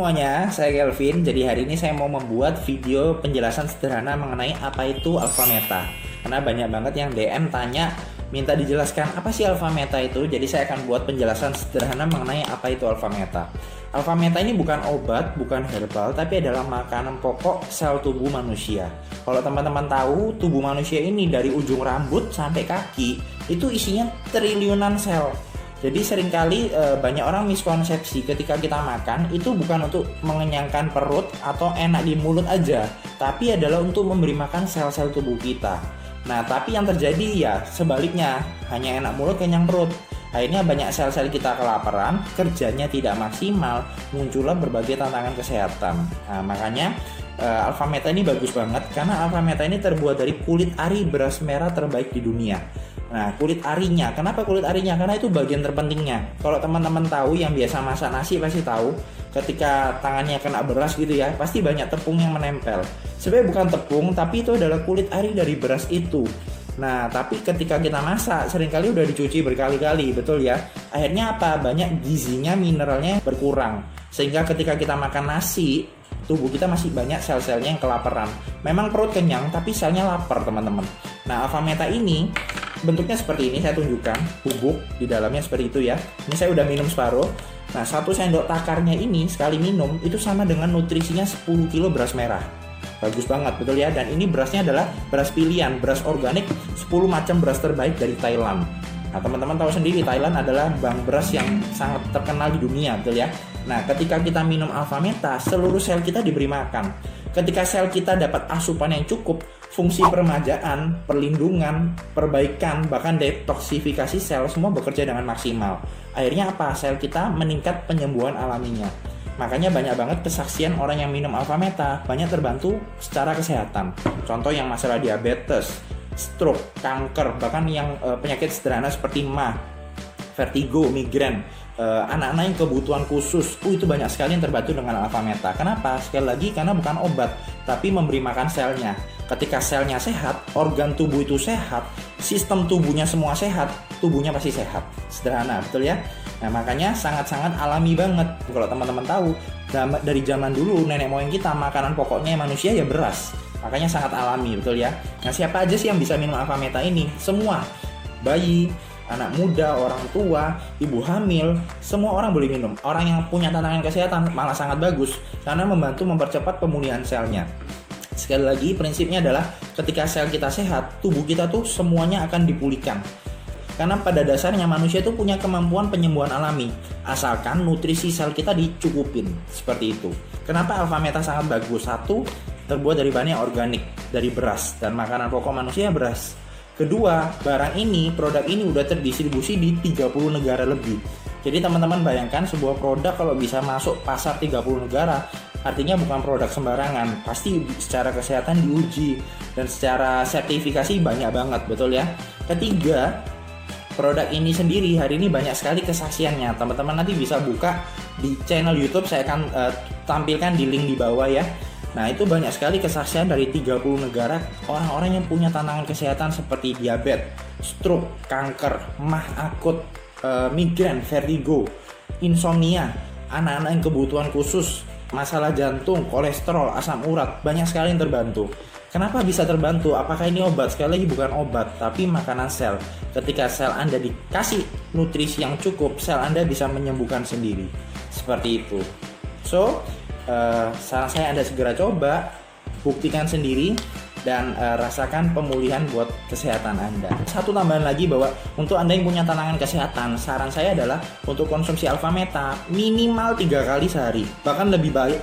semuanya, saya Kelvin. Jadi hari ini saya mau membuat video penjelasan sederhana mengenai apa itu alpha meta. Karena banyak banget yang DM tanya, minta dijelaskan apa sih alpha meta itu. Jadi saya akan buat penjelasan sederhana mengenai apa itu alpha meta. Alpha meta ini bukan obat, bukan herbal, tapi adalah makanan pokok sel tubuh manusia. Kalau teman-teman tahu, tubuh manusia ini dari ujung rambut sampai kaki itu isinya triliunan sel. Jadi seringkali banyak orang miskonsepsi ketika kita makan itu bukan untuk mengenyangkan perut atau enak di mulut aja, tapi adalah untuk memberi makan sel-sel tubuh kita. Nah, tapi yang terjadi ya sebaliknya, hanya enak mulut kenyang perut. Akhirnya banyak sel-sel kita kelaparan, kerjanya tidak maksimal, muncullah berbagai tantangan kesehatan. Nah, makanya alpha meta ini bagus banget karena alpha meta ini terbuat dari kulit ari beras merah terbaik di dunia. Nah, kulit arinya, kenapa kulit arinya? Karena itu bagian terpentingnya. Kalau teman-teman tahu yang biasa masak nasi pasti tahu, ketika tangannya kena beras gitu ya, pasti banyak tepung yang menempel. Sebenarnya bukan tepung, tapi itu adalah kulit ari dari beras itu. Nah, tapi ketika kita masak, seringkali udah dicuci berkali-kali, betul ya? Akhirnya apa? Banyak gizinya, mineralnya berkurang. Sehingga ketika kita makan nasi, tubuh kita masih banyak sel-selnya yang kelaparan. Memang perut kenyang, tapi selnya lapar, teman-teman. Nah, alpha meta ini bentuknya seperti ini, saya tunjukkan. Bubuk di dalamnya seperti itu ya. Ini saya udah minum separuh. Nah, 1 sendok takarnya ini sekali minum itu sama dengan nutrisinya 10 kilo beras merah. Bagus banget, betul ya. Dan ini berasnya adalah beras pilihan, beras organik 10 macam beras terbaik dari Thailand. Nah, teman-teman tahu sendiri Thailand adalah bank beras yang sangat terkenal di dunia, betul ya. Nah, ketika kita minum alpha meta, seluruh sel kita diberi makan. Ketika sel kita dapat asupan yang cukup, fungsi peremajaan, perlindungan, perbaikan, bahkan detoksifikasi sel semua bekerja dengan maksimal. Akhirnya apa? Sel kita meningkat penyembuhan alaminya. Makanya banyak banget kesaksian orang yang minum alpha meta banyak terbantu secara kesehatan. Contoh yang masalah diabetes, stroke, kanker, bahkan yang penyakit sederhana seperti MA, vertigo, migrain, anak-anak yang kebutuhan khusus, itu banyak sekali yang terbantu dengan alpha meta. Kenapa? Sekali lagi karena bukan obat, tapi memberi makan selnya. Ketika selnya sehat, organ tubuh itu sehat, sistem tubuhnya semua sehat, tubuhnya pasti sehat. Sederhana, betul ya? Nah, makanya sangat-sangat alami banget. Kalau teman-teman tahu, dari zaman dulu nenek moyang kita makanan pokoknya manusia ya beras. Makanya sangat alami, betul ya? Nah, siapa aja sih yang bisa minum alpha meta ini? Semua. Bayi, anak muda, orang tua, ibu hamil, semua orang boleh minum. Orang yang punya tantangan kesehatan malah sangat bagus karena membantu mempercepat pemulihan selnya. Sekali lagi, prinsipnya adalah ketika sel kita sehat, tubuh kita tuh semuanya akan dipulihkan. Karena pada dasarnya manusia itu punya kemampuan penyembuhan alami, asalkan nutrisi sel kita dicukupin. Seperti itu. Kenapa alpha meta sangat bagus? 1, terbuat dari bahan yang organik, dari beras, dan makanan pokok manusia beras. Kedua, produk ini udah terdistribusi di 30 negara lebih. Jadi teman-teman bayangkan sebuah produk kalau bisa masuk pasar 30 negara, artinya bukan produk sembarangan, pasti secara kesehatan diuji dan secara sertifikasi banyak banget, betul ya. Ketiga, produk ini sendiri hari ini banyak sekali kesaksiannya. Teman-teman nanti bisa buka di channel YouTube, saya akan tampilkan di link di bawah ya. Nah, itu banyak sekali kesaksian dari 30 negara orang-orang yang punya tantangan kesehatan seperti diabetes, stroke, kanker, MA akut, migrain, vertigo, insomnia, anak-anak yang kebutuhan khusus, masalah jantung, kolesterol, asam urat, banyak sekali yang terbantu. Kenapa bisa terbantu? Apakah ini obat? Sekali lagi bukan obat, tapi makanan sel. Ketika sel Anda dikasih nutrisi yang cukup, sel Anda bisa menyembuhkan sendiri. Seperti itu. So, saran saya Anda segera coba, buktikan sendiri, dan rasakan pemulihan buat kesehatan Anda. Satu tambahan lagi bahwa untuk Anda yang punya tantangan kesehatan, saran saya adalah untuk konsumsi alpha meta minimal 3 kali sehari. Bahkan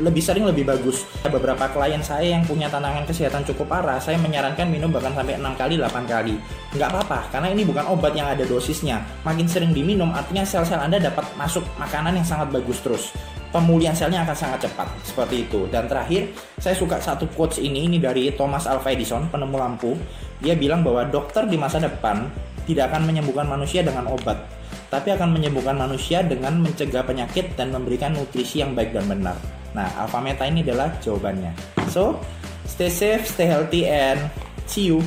lebih sering lebih bagus. Beberapa klien saya yang punya tantangan kesehatan cukup parah, saya menyarankan minum bahkan sampai 6 kali, 8 kali. Nggak apa-apa, karena ini bukan obat yang ada dosisnya. Makin sering diminum, artinya sel-sel Anda dapat masuk makanan yang sangat bagus terus. Pemulihan selnya akan sangat cepat, seperti itu. Dan terakhir, saya suka satu quotes ini dari Thomas Alva Edison, penemu lampu. Dia bilang bahwa dokter di masa depan tidak akan menyembuhkan manusia dengan obat, tapi akan menyembuhkan manusia dengan mencegah penyakit dan memberikan nutrisi yang baik dan benar. Nah, alpha meta ini adalah jawabannya. So, stay safe, stay healthy, and see you.